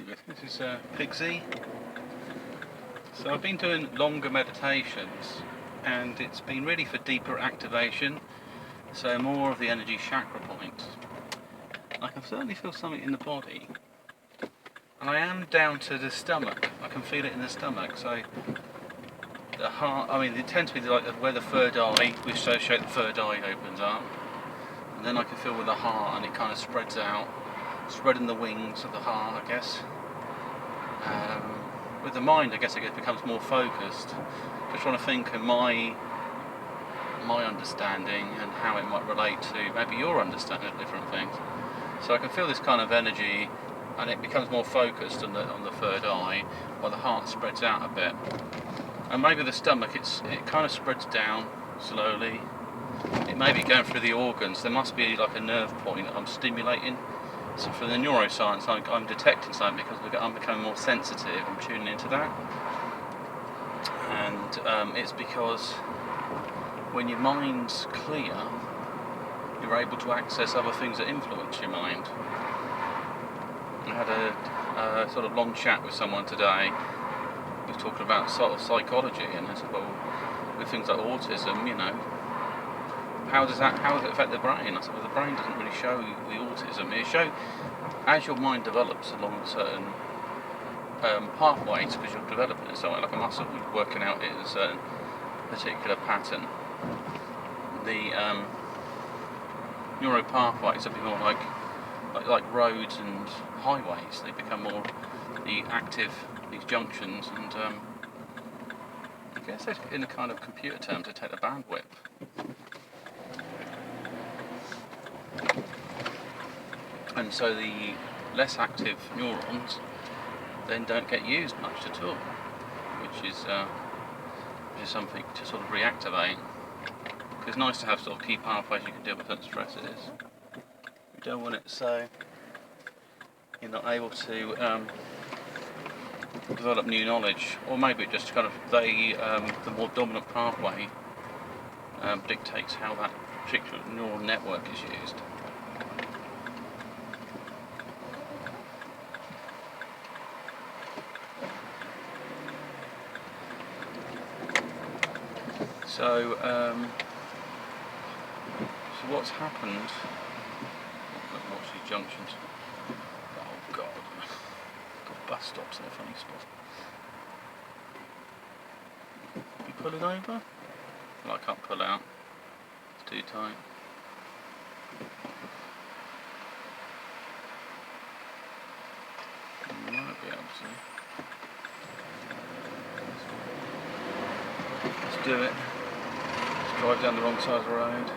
This is Pigsy. So I've been doing longer meditations and it's been really for deeper activation, so more of the energy chakra points. I can certainly feel something in the body, and I am down to the stomach. I can feel it in the stomach. So the heart, I mean, it tends to be like where the third eye, we associate the third eye opens up, and then I can feel with the heart, and it kind of spreads out, spreading the wings of the heart, I guess. With the mind, I guess it becomes more focused. Just trying to think of my understanding and how it might relate to maybe your understanding of different things. So I can feel this kind of energy, and it becomes more focused on the third eye, while the heart spreads out a bit. And maybe the stomach, it kind of spreads down slowly. It may be going through the organs. There must be like a nerve point I'm stimulating. So for the neuroscience, I'm detecting something because I'm becoming more sensitive. I'm tuning into that, and it's because when your mind's clear, you're able to access other things that influence your mind. I had a sort of long chat with someone today. We were talking about sort of psychology, and I said, well, with things like autism, you know, how does it affect the brain? I said, well, the brain doesn't really show the autism. It shows as your mind develops along certain pathways, because you're developing it, so like a muscle, you're working out it in a certain particular pattern. The neuro pathways are more like roads and highways. They become more these junctions, and I guess in a kind of computer terms, they take the bandwidth. And so the less active neurons then don't get used much at all, which is something to sort of reactivate. It's nice to have sort of key pathways you can deal with certain stresses. You don't want it so you're not able to develop new knowledge, or maybe it just kind of the more dominant pathway dictates how that particular neural network is used. So what's happened? Watch these junctions. Oh God, got bus stops in a funny spot. You pulling over? Well, I can't pull out. It's too tight. You might be able to. Let's do it. Drive down the wrong side of the road.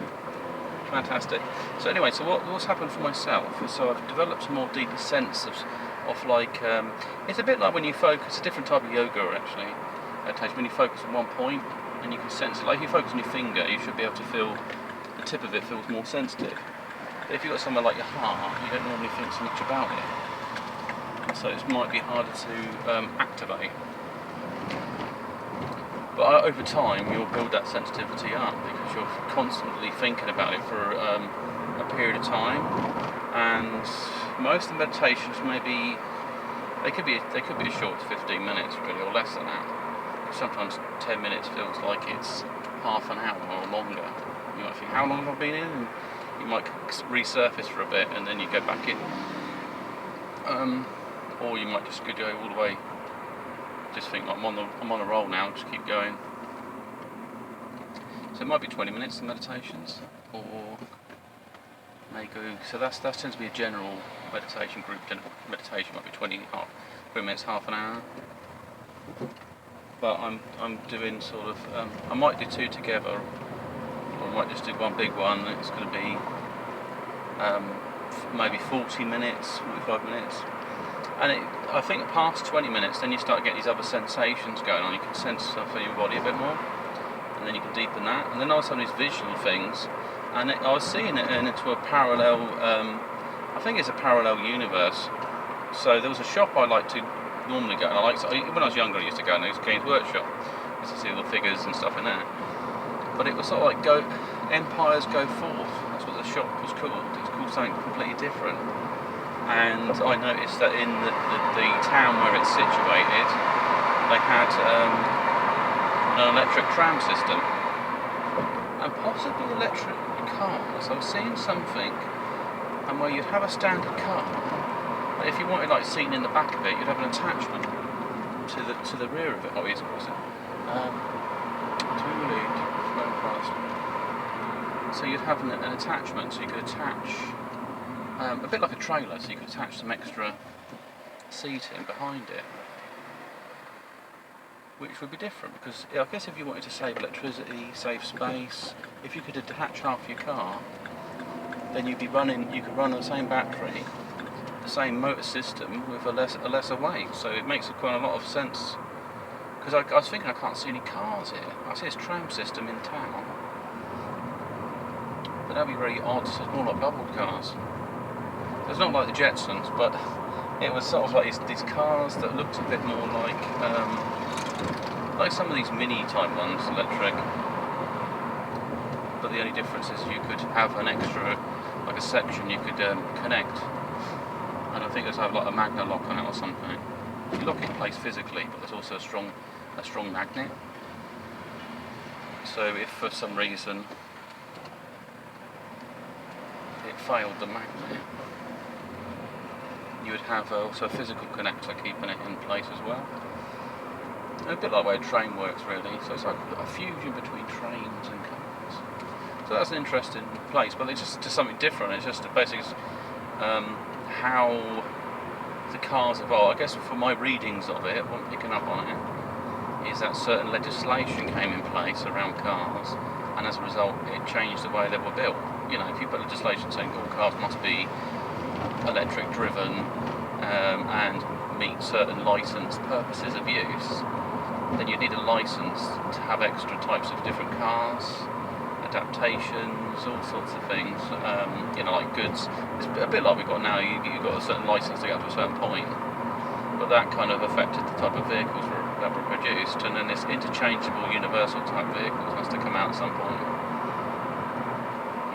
Fantastic. So anyway, so what's happened for myself is, so I've developed a more deeper sense of like, it's a bit like when you focus, a different type of yoga actually, when you focus on one point and you can sense it. Like if you focus on your finger, you should be able to feel the tip of it feels more sensitive. But if you've got somewhere like your heart, you don't normally think so much about it. So it might be harder to activate. But over time, you'll build that sensitivity up because you're constantly thinking about it for a period of time. And most of the meditations, maybe they could be as short as 15 minutes, really, or less than that. Sometimes 10 minutes feels like it's half an hour or longer. You might think, how long have I been in? And you might resurface for a bit, and then you go back in. Or you might just go all the way. Just think, I'm on a roll now, just keep going. So it might be 20 minutes of meditations, or may go, so that tends to be a general meditation group. General meditation might be 20 minutes, half an hour. But I'm doing sort of, I might do two together, or I might just do one big one. It's going to be maybe 40 minutes, 45 minutes. And I think past 20 minutes, then you start getting these other sensations going on. You can sense stuff in your body a bit more, and then you can deepen that. And then also these visual things, and I was seeing it into a parallel. I think it's a parallel universe. So there was a shop I like to normally go, and when I was younger, I used to go, and it was Games Workshop. I used to see all the figures and stuff in there. But it was sort of like Empires Go Forth. That's what the shop was called. It was called something completely different. and I noticed that in the town where it's situated, they had an electric tram system, and possibly electric cars. I was seeing something, and where you'd have a standard car, but if you wanted like seating in the back of it, you'd have an attachment to the rear of it. Oh, here's across it. So you'd have an attachment, so you could attach a bit like a trailer, so you could attach some extra seating behind it, which would be different, because I guess if you wanted to save electricity, save space, if you could detach half your car, then you could run on the same battery, the same motor system with a lesser weight. So it makes quite a lot of sense. Because I was thinking, I can't see any cars here. I see this tram system in town, but that'd be very odd. So it's more like bubble cars. It's not like the Jetsons, but it was sort of like these cars that looked a bit more like some of these mini type ones, electric. But the only difference is you could have an extra, like a section you could connect. And I think there's like a magnet lock on it or something. You lock it in place physically, but there's also a strong magnet. So if for some reason it failed the magnet, you would have also a physical connector keeping it in place as well. A bit like the way a train works, really. So it's like a fusion between trains and cars. So that's an interesting place, but it's just something different. It's just basically how the cars evolve. I guess for my readings of it, what I'm picking up on it, is that certain legislation came in place around cars, and as a result it changed the way they were built. You know, if you put legislation saying all cars must be electric driven and meet certain licensed purposes of use, then you need a license to have extra types of different cars, adaptations, all sorts of things. You know, like goods. It's a bit like we've got now. You've got a certain license to get up to a certain point, but that kind of affected the type of vehicles that were produced, and then this interchangeable universal type vehicles has to come out at some point,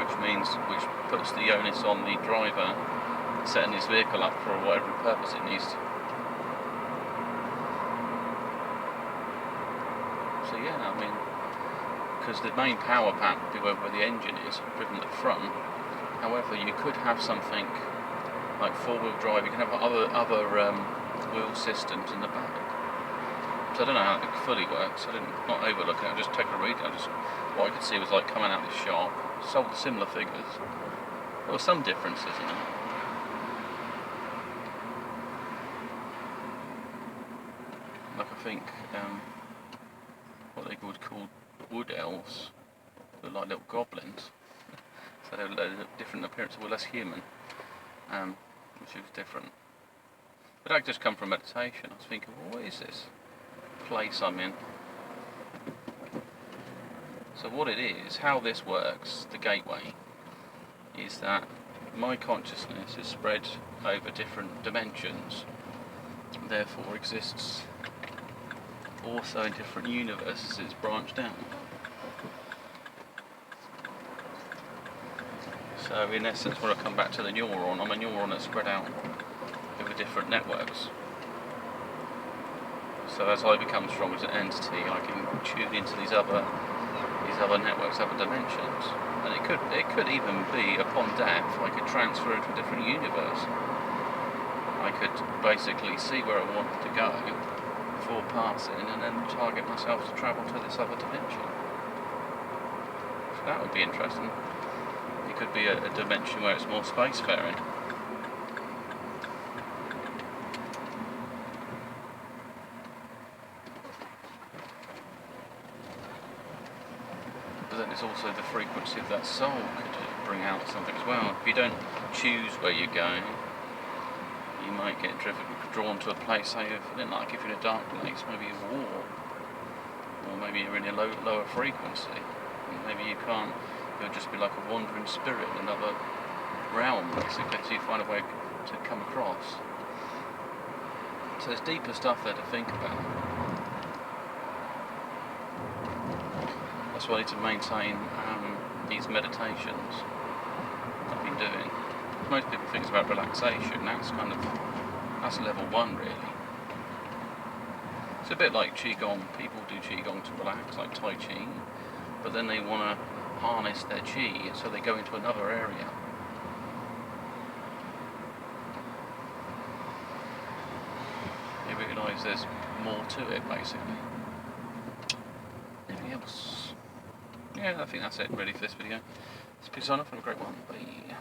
which puts the onus on the driver setting his vehicle up for whatever purpose it needs to. So yeah, I mean, because the main power pack would be where the engine is driven at the front. However, you could have something like four-wheel drive. You can have other wheel systems in the back. So I don't know how it fully works. I didn't not overlook it. I just take a read. What I could see was like coming out of the shop, sold similar figures. There were some differences in it. Like I think what they would call wood elves were like little goblins. So they were different appearance, were less human, which was different. But that just come from meditation. I was thinking, well, what is this place I'm in? So what it is, how this works, the gateway, is that my consciousness is spread over different dimensions, therefore exists also in different universes. It's branched out. So in essence, when I come back to the neuron, I'm a neuron that's spread out over different networks. So as I become strong as an entity, I can tune into these other networks, other dimensions, and it could even be upon death I could transfer into a different universe. I could basically see where I wanted to go before passing, and then target myself to travel to this other dimension. So that would be interesting. It could be a dimension where it's more spacefaring. But then it's also the frequency of that soul could bring out something as well. If you don't choose where you're going, you might get drawn to a place, say, like if you're in a dark place, maybe a war, or maybe you're in a lower frequency, and maybe you can't. You'll just be like a wandering spirit in another realm, basically, so you find a way to come across. So there's deeper stuff there to think about. That's why I need to maintain these meditations I've been doing. most people think it's about relaxation. That's level 1 really. It's a bit like Qigong. People do Qigong to relax, like Tai Chi, but then they want to harness their Qi, so they go into another area. They realise there's more to it, basically. Anything else? Yeah, I think that's it really for this video. Let's peace on off. Have a great one. Bye.